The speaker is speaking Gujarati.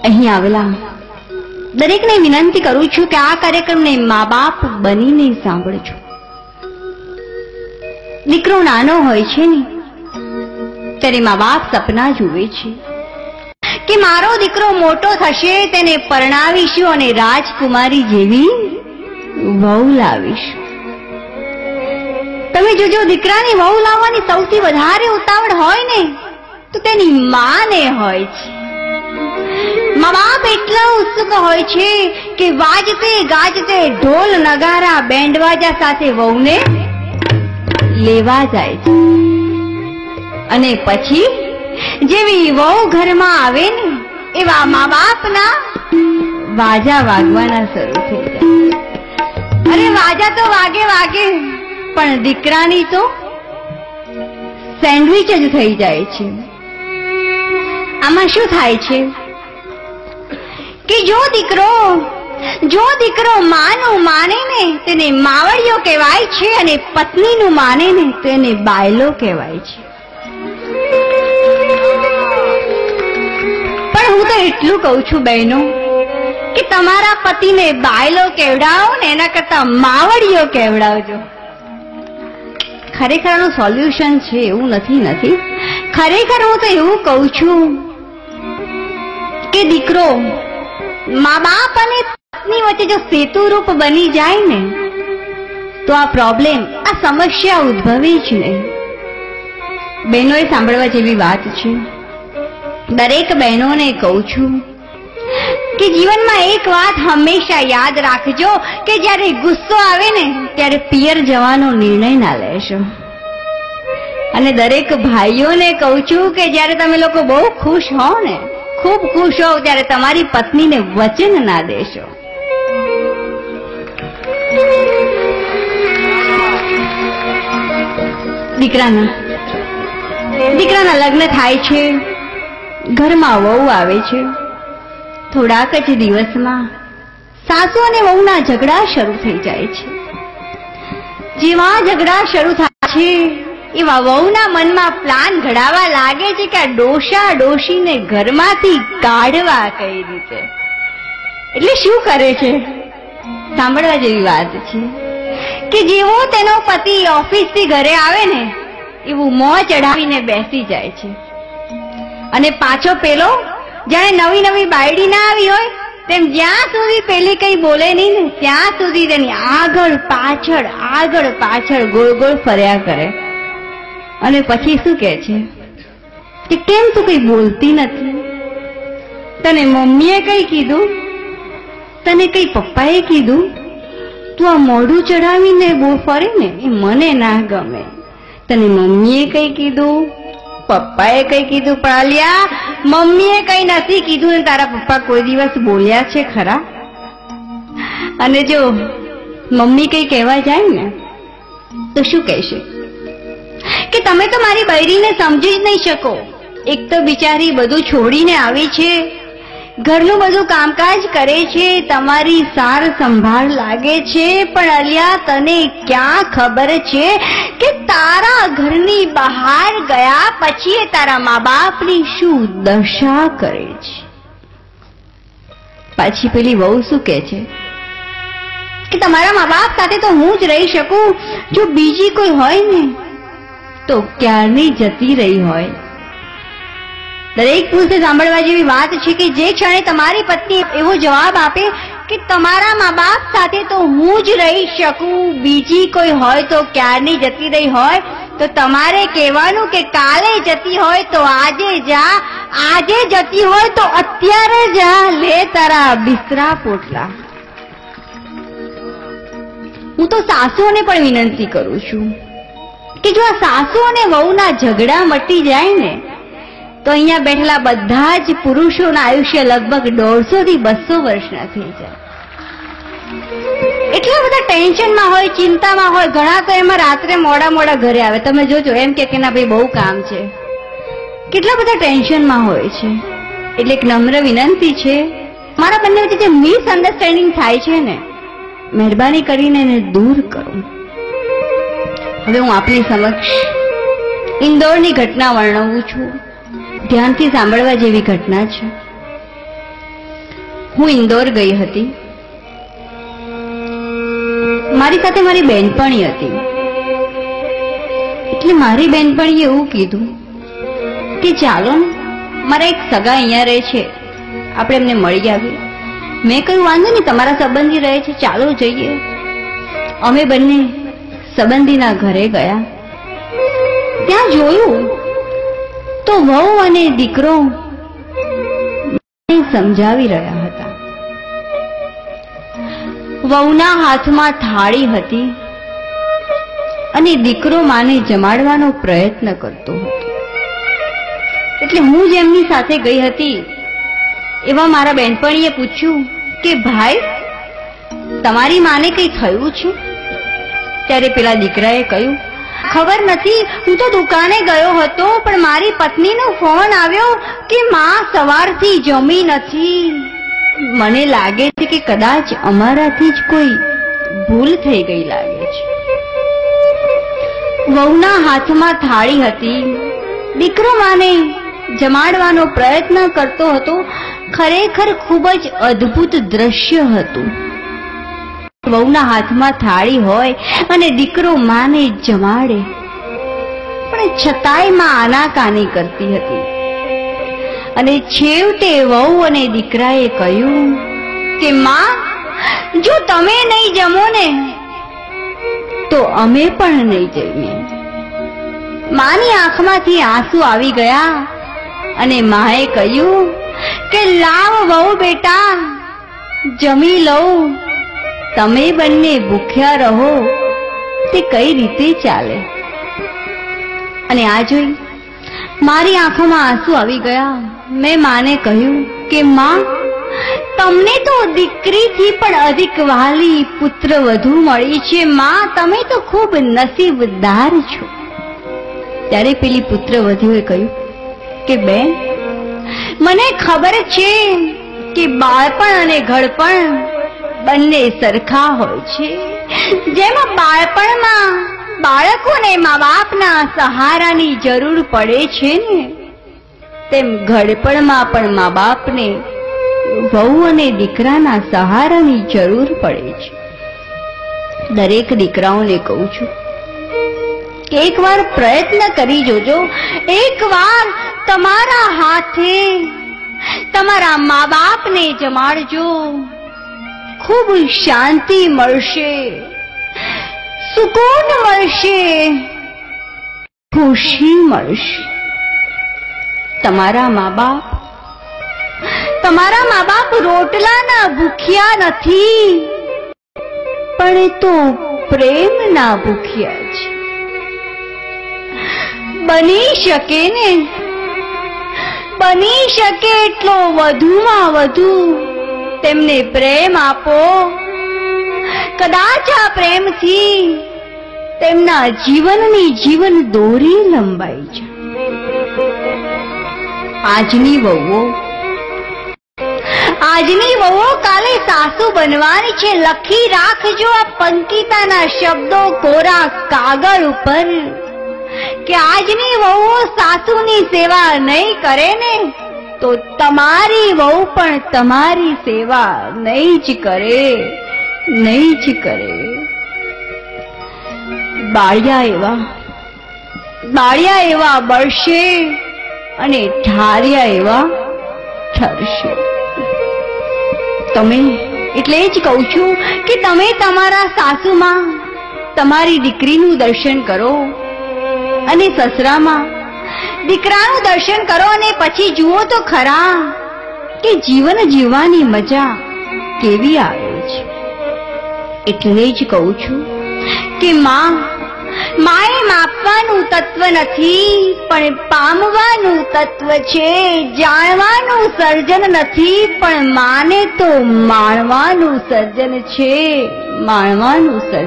અહીં આવેલા દરેકને વિનંતી કરું છું કે આ કાર્યક્રમને મા બાપ બનીને સાંભળજો. દીકરો નાનો હોય છે ને ત્યારે મા બાપ સપના જુએ છે કે મારો દીકરો મોટો થશે, તેને પરણાવીશું અને રાજકુમારી જેવી વહુ લાવીશું. તમે જોજો, દીકરાની વહુ લાવવાની સૌથી વધારે ઉતાવળ હોય ને તો તેની માને હોય છે. મા બાપ એટલા ઉત્સુક હોય છે કે વાજતે ગાજતે ઢોલ નગારા બેન્ડવાજા સાથે વહુને લેવા જાય છે. અને પછી જેવી વહુ ઘરમાં આવે ને એવા મા બાપના વાજા વાગવાના શરૂ થઈ જાય. અરે વાજા તો વાગે વાગે, પણ દીકરાની તો સેન્ડવિચ જ થઈ જાય છે. આમાં શું થાય છે કે જો દીકરો માનું માને ને તેને માવડિયો કહેવાય છે, અને પત્નીનું માને ને તેને બાયલો કહેવાય છે. પણ હું તો એટલું કહું છું બહેનો કે તમારા પતિને બાયલો કહેવડાવો ને એના કરતા માવડિયો કહેવડાવજો. ખરેખર આનું સોલ્યુશન છે એવું નથી. ખરેખર હું તો એવું કહું છું કે દીકરો મા બાપ અને પત્ની વચ્ચે જો સેતુરૂપ બની જાય ને તો આ પ્રોબ્લેમ, આ સમસ્યા ઉદ્ભવે જ નહીં. બહેનોએ સાંભળવા જેવી વાત છે. દરેક બહેનોને કહું છું કે જીવનમાં એક વાત હંમેશા યાદ રાખજો કે જ્યારે ગુસ્સો આવે ને ત્યારે પિયર જવાનો નિર્ણય ના લેશો. અને દરેક ભાઈઓને કહું છું કે જ્યારે તમે લોકો બહુ ખુશ હો ને, ખૂબ ખુશ હો, ત્યારે તમારી પત્નીને વચન ના દેશો. દીકરાના લગ્ન થાય છે, ઘરમાં વહુ આવે છે. થોડાક જ દિવસમાં સાસુ અને વહુના ઝઘડા શરૂ થઈ જાય છે. જેવા ઝઘડા શરૂ થાય છે એવા વહુના મનમાં પ્લાન ઘડાવા લાગે છે કે આ ડોશા ડોશીને ઘરમાંથી કાઢવા કઈ રીતે. એટલે શું કરે છે? સાંભળવા જેવી વાત છે કે જેવો તેનો પતિ ઓફિસથી ઘરે આવે ને એવું મોં ચડાવીને બેસી જાય છે. અને પાછો પેલો જાણે નવી બાયડી ના આવી હોય તેમ જ્યાં સુધી પેલી કઈ બોલે નહીં ને ત્યાં સુધી તેની આગળ પાછળ ગોળ ગોળ ફર્યા કરે. અને પછી શું કહે છે કે કેમ તું કઈ બોલતી નથી? તને મમ્મીએ કઈ કીધું? તને કઈ પપ્પાએ કીધું? તું આ મોઢું ચડાવીને બહુ ફરે ને એ મને ના ગમે. તને મમ્મીએ કઈ કીધું? પપ્પાએ કઈ કીધું? પણ અલ્યા, મમ્મીએ કઈ નથી કીધું ને તારા પપ્પા કોઈ દિવસ બોલ્યા છે ખરા? અને જો મમ્મી કઈ કહેવા જાય ને તો શું કહેશે કે તમે તો મારી બૈરીને સમજી જ નહીં શકો. એક તો બિચારી બધું છોડીને આવી છે, ઘરનું બધું કામકાજ કરે છે, તમારી સાર સંભાળ લાગે છે, પણ અલ્યા તને ક્યાં ખબર છે કે તારા ઘરની બહાર ગયા પછી એ તારા મા બાપની શું દશા કરે છે. પાછી પેલી વહુ શું કહે છે કે તમારા મા બાપ સાથે તો હું જ રહી શકું, જો બીજી કોઈ હોય ને તો ક્યારની જતી રહી હોય. દરેક પુરુષે સાંભળવા જેવી વાત છે કે જે ક્ષણે તમારી પત્ની એવો જવાબ આપે કે તમારા મા બાપ સાથે તો હું જ રહી શકું, બીજી કોઈ હોય તો ક્યારની જતી રહી હોય, તો તમારે કહેવાનું કે કાલે જતી હોય તો આજે જા, આજે જતી હોય તો અત્યારે જા, લે તારા બિસ્તરા પોટલા. હું તો સાસુઓને પણ વિનંતી કરું છું કે જો આ સાસુ અને વહુના ઝઘડા મટી જાય ને તો અહીંયા બેઠેલા બધા જ પુરુષોના આયુષ્ય લગભગ 150 થી 200 વર્ષના થઈ જાય. એટલા બધા ટેન્શનમાં હોય, ચિંતામાં હોય. ઘણા તો એમાં રાત્રે મોડા ઘરે આવે. તમે જોજો, એમ કે ના ભાઈ બહુ કામ છે, કેટલા બધા ટેન્શનમાં હોય છે. એટલે એક નમ્ર વિનંતી છે, મારા બંને વચ્ચે જે મિસઅન્ડરસ્ટેન્ડિંગ થાય છે ને, મહેરબાની કરીને એને દૂર કરો. હવે હું આપની સમક્ષ ઇન્દોરની ઘટના વર્ણવું છું. ધ્યાનથી સાંભળવા જેવી ઘટના છે. હું ઇન્દોર ગઈ હતી. મારી સાથે મારી બેનપણી હતી. એટલે મારી બેનપણીએ એવું કીધું કે ચાલો ને, મારા એક સગા અહીંયા રહે છે, આપણે એમને મળી આવીએ. મેં કહ્યું વાંધો નહીં, તમારા સંબંધી રહે છે, ચાલો જઈએ. અમે બંને સંબંધીના ઘરે ગયા. ત્યાં જોયું તો વહુ અને દીકરો સમજાવી રહ્યા હતા. વહુના હાથમાં થાળી હતી અને દીકરો માને જમાડવાનો પ્રયત્ન કરતો હતો. એટલે હું જેમની સાથે ગઈ હતી એવા મારા બેનપણીએ પૂછ્યું કે ભાઈ, તમારી માને કઈ થયું છે? ત્યારે પેલા દીકરાએ કહ્યું, ખબર નથી, હું તો દુકાને ગયો હતો, પણ મારી પત્નીનો ફોન આવ્યો કે માં સવારથી જમી નથી. મને લાગે છે કે કદાચ અમારાથી જ કોઈ ભૂલ થઈ ગઈ લાગે છે. વહુના હાથમાં થાળી હતી. દીકરો માને જમાડવાનો પ્રયત્ન કરતો હતો. ખરેખર ખૂબ જ અદ્ભુત દ્રશ્ય હતું. વહુના હાથમાં થાળી હોય અને દીકરો માને જમાડે, પણ છતાંય માં આનાકાની કરતી હતી. અને છેવટે વહુ અને દીકરાએ કહ્યું કે માં, જો તમે નહીં જમો ને તો અમે પણ નહીં જમીએ. માની આંખમાંથી આંસુ આવી ગયા અને માએ કહ્યું કે લાવ વહુ બેટા, જમી લઉં. તમે બંને ભૂખ્યા રહો તે કઈ રીતે ચાલે? અને આ જોઈ મારી આંખોમાં આંસુ આવી ગયા. મેં માને કહ્યું કે માં, તમને તો દીકરીથી પણ અધિક વહાલી પુત્ર વધુ મળી છે. માં, તમે તો ખૂબ નસીબદાર છો. ત્યારે પેલી પુત્ર વધુએ કહ્યું કે બેન, મને ખબર છે કે બાળપણ અને ઘડપણ બંને સરખા હોય છે. જેમાં બાળપણમાં બાળકોને મા બાપના સહારાની જરૂર પડે છે ને, તેમ ઘડપણમાં પણ મા બાપને વહુ અને દીકરાના સહારાની જરૂર પડે છે. દરેક દીકરાઓને કહું છું કે એકવાર પ્રયત્ન કરી જોજો. એકવાર તમારા હાથે તમારા મા બાપને જમાડજો. ખૂબ શાંતિ મળશે, સુકૂન મળશે, ખુશી મળશે. તમારા મા બાપ રોટલાના ભૂખ્યા નથી, પણ એ તો પ્રેમના ભૂખ્યા છે. બની શકે ને, બની શકે એટલો વધુમાં વધુ તેમને પ્રેમ આપો. કદાચ આ પ્રેમથી તેમના જીવનની જીવન દોરી લંબાઈ જાય. આજની વહુઓ કાલે સાસુ બનવાની છે. લખી રાખજો આ પંકિતાના શબ્દો કોરા કાગળ ઉપર કે આજની વહુઓ સાસુની સેવા નહીં કરે ને તો તમારી વહુ પણ તમારી સેવા નહીં જ કરે, નહીં જ કરે. બાળ્યા એવા બળશે અને ઠાર્યા એવા ઠરશે. તમે એટલે જ કહું છું કે તમે તમારા સાસુમાં તમારી દીકરીનું દર્શન કરો અને સસરામાં દીકરાનું દર્શન કરો, અને પછી જુઓ તો ખરા કે જીવન જીવવાની મજા કેવી આવે છે. એટલે જ કહું છું કે માએ માપવાનું તત્વ નથી, પણ પામવાનું તત્વ છે. જાણવાનું સર્જન નથી, પણ માને તો માણવાનું સર્જન છે, માણવાનું સર્જન.